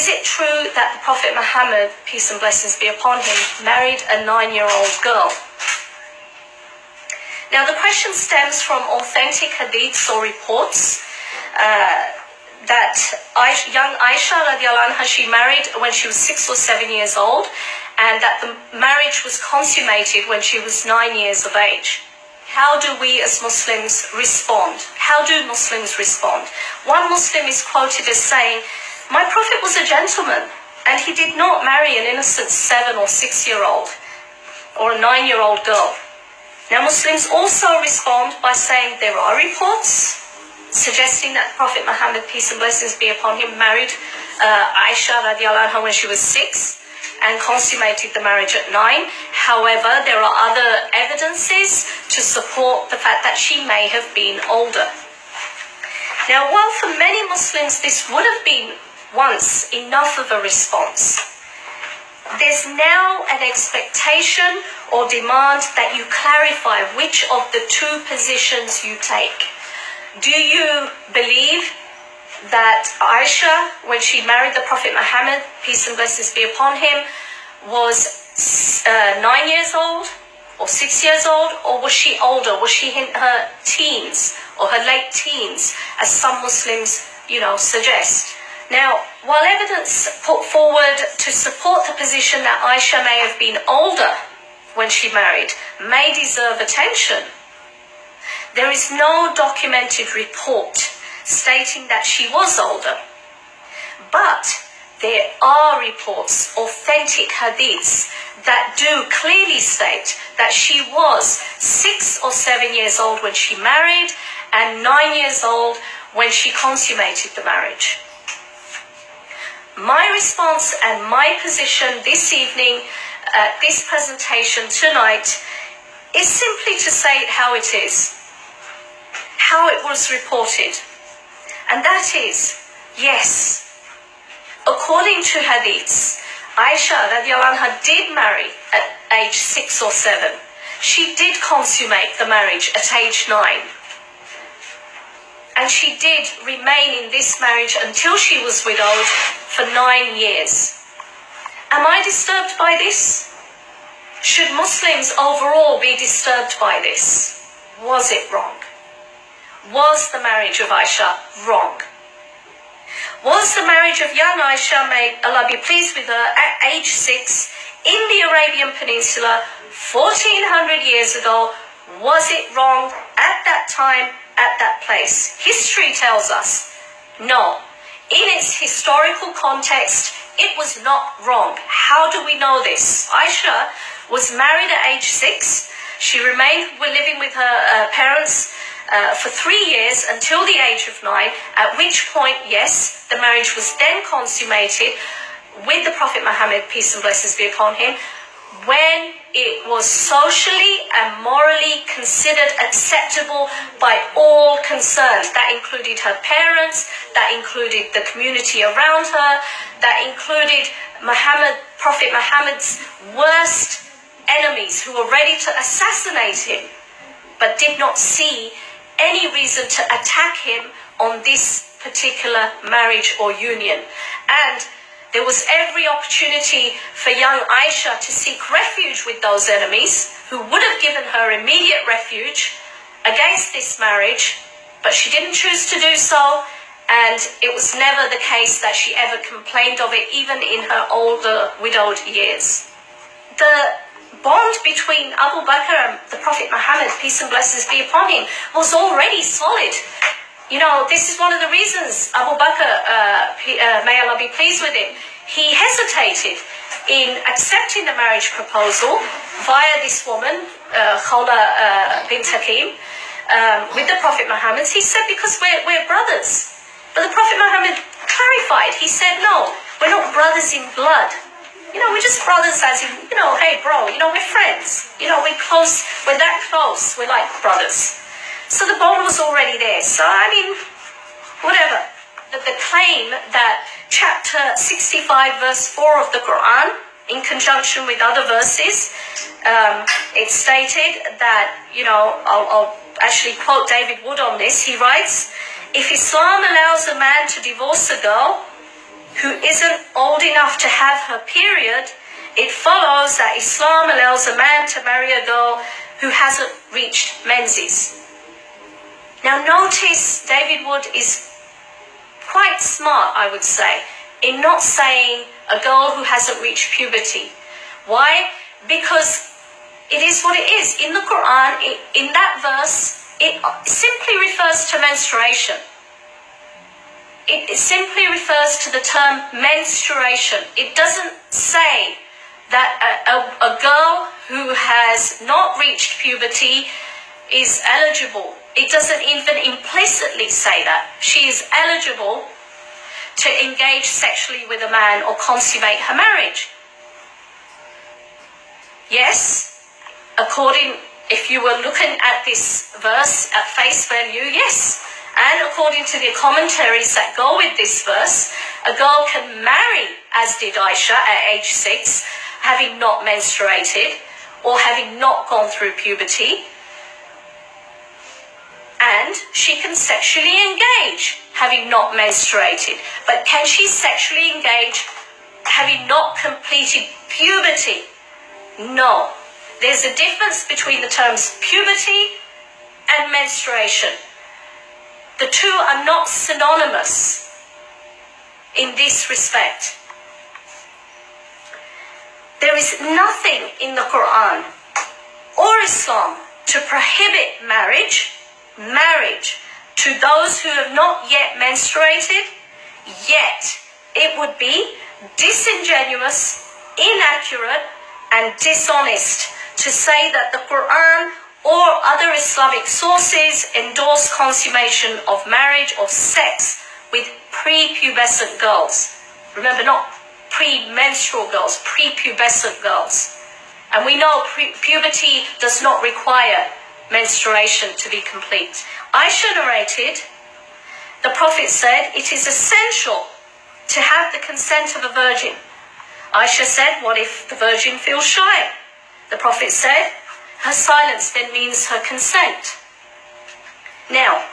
is it true that the Prophet Muhammad, peace and blessings be upon him, married a 9-year-old girl? Now, the question stems from authentic hadiths or reports that young Aisha radiallahu anha, she married when she was 6 or 7 years old, and that the marriage was consummated when she was 9 years of age. How do we as Muslims respond? How do Muslims respond? One Muslim is quoted as saying, "My Prophet was a gentleman, and he did not marry an innocent 7 or 6-year-old or a 9-year-old girl." Now, Muslims also respond by saying there are reports suggesting that Prophet Muhammad, peace and blessings be upon him, married Aisha radiallahu anha when she was 6 and consummated the marriage at 9. However, there are other evidences to support the fact that she may have been older. Now, while for many Muslims this would have been once enough of a response, there's now an expectation or demand that you clarify which of the two positions you take. Do you believe that Aisha, when she married the Prophet Muhammad, peace and blessings be upon him, was 9 years old or 6 years old, or was she older? Was she in her teens or her late teens, as some Muslims, suggest? Now, while evidence put forward to support the position that Aisha may have been older when she married may deserve attention, there is no documented report stating that she was older. But there are reports, authentic hadiths, that do clearly state that she was 6 or 7 years old when she married and 9 years old when she consummated the marriage. My response and my position this evening at this presentation tonight is simply to say it how it is, how it was reported. And that is, yes, according to hadiths, Aisha radiallahu anha did marry at age 6 or 7. She did consummate the marriage at age 9. And she did remain in this marriage until she was widowed for 9 years. Am I disturbed by this? Should Muslims overall be disturbed by this? Was it wrong? Was the marriage of Aisha wrong? Was the marriage of young Aisha, may Allah be pleased with her, at age 6 in the Arabian Peninsula 1400 years ago, was it wrong at that time, at that place? History tells us no. In its historical context, it was not wrong. How do we know this? Aisha was married at age 6. She remained living with her parents for 3 years until the age of 9, at which point, yes, the marriage was then consummated with the Prophet Muhammad, peace and blessings be upon him, when it was socially and morally considered acceptable by all concerned. That included her parents, that included the community around her, that included Prophet Muhammad's worst enemies who were ready to assassinate him, but did not see any reason to attack him on this particular marriage or union. And there was every opportunity for young Aisha to seek refuge with those enemies who would have given her immediate refuge against this marriage, but she didn't choose to do so, and it was never the case that she ever complained of it, even in her older widowed years. The bond between Abu Bakr and the Prophet Muhammad, peace and blessings be upon him, was already solid. This is one of the reasons Abu Bakr, may Allah be pleased with him, he hesitated in accepting the marriage proposal via this woman, Khawla bint Hakim, with the Prophet Muhammad. He said, because we're brothers. But the Prophet Muhammad clarified. He said, no, we're not brothers in blood. We're just brothers as in, hey bro, we're friends. We're close, we're that close, we're like brothers. So the bond was already there. So, whatever. The claim that chapter 65 verse 4 of the Quran, in conjunction with other verses, it stated that, I'll actually quote David Wood on this. He writes, if Islam allows a man to divorce a girl who isn't old enough to have her period, it follows that Islam allows a man to marry a girl who hasn't reached menses. Now notice David Wood is quite smart, I would say, in not saying a girl who hasn't reached puberty. Why? Because it is what it is. In the Quran, in that verse, it simply refers to menstruation. It simply refers to the term menstruation. It doesn't say that a girl who has not reached puberty is eligible. It doesn't even implicitly say that. She is eligible to engage sexually with a man or consummate her marriage. Yes, if you were looking at this verse at face value, yes. And according to the commentaries that go with this verse, a girl can marry, as did Aisha at age 6, having not menstruated or having not gone through puberty. And she can sexually engage having not menstruated. But can she sexually engage having not completed puberty? No. There's a difference between the terms puberty and menstruation. The two are not synonymous in this respect. There is nothing in the Quran or Islam to prohibit marriage to those who have not yet menstruated, yet it would be disingenuous, inaccurate, and dishonest to say that the Quran or other Islamic sources endorse consummation of marriage or sex with prepubescent girls. Remember, not premenstrual girls, prepubescent girls. And we know puberty does not require menstruation to be complete. Aisha narrated, the Prophet said, it is essential to have the consent of a virgin. Aisha said, what if the virgin feels shy? The Prophet said, her silence then means her consent. Now,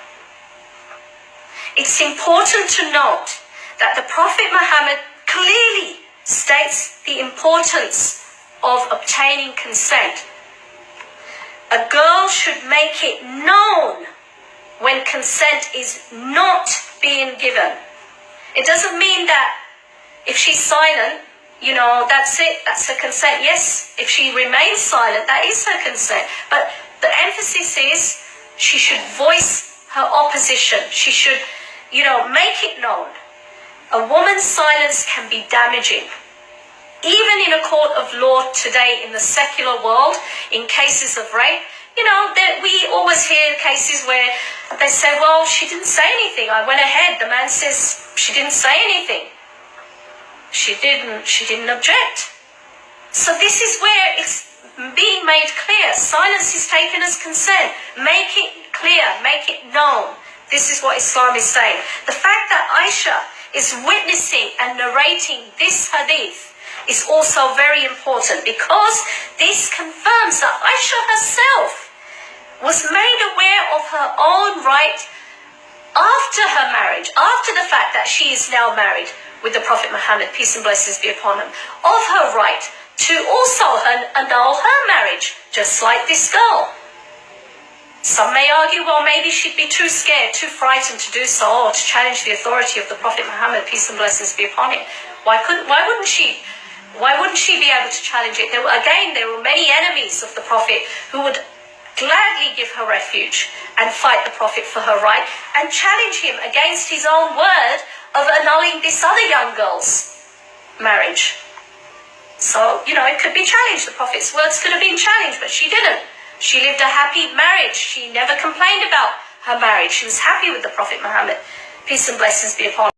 it's important to note that the Prophet Muhammad clearly states the importance of obtaining consent. A girl should make it known when consent is not being given. It doesn't mean that if she's silent, that's it, that's her consent. Yes, if she remains silent, that is her consent. But the emphasis is she should voice her opposition. She should, make it known. A woman's silence can be damaging. Even in a court of law today in the secular world, in cases of rape, we always hear cases where they say, well, she didn't say anything. I went ahead. The man says she didn't say anything. She didn't object. So this is where it's being made clear. Silence is taken as consent. Make it clear, make it known. This is what Islam is saying. The fact that Aisha is witnessing and narrating this hadith is also very important, because this confirms that Aisha herself was made aware of her own right after her marriage, after the fact that she is now married with the Prophet Muhammad, peace and blessings be upon him, of her right to also annul her marriage, just like this girl. Some may argue, well, maybe she'd be too scared, too frightened to do so, or to challenge the authority of the Prophet Muhammad, peace and blessings be upon him. Why wouldn't she be able to challenge it? There were many enemies of the Prophet who would gladly give her refuge and fight the Prophet for her right and challenge him against his own word of annulling this other young girl's marriage. So, it could be challenged. The Prophet's words could have been challenged, but she didn't. She lived a happy marriage. She never complained about her marriage. She was happy with the Prophet Muhammad. Peace and blessings be upon him.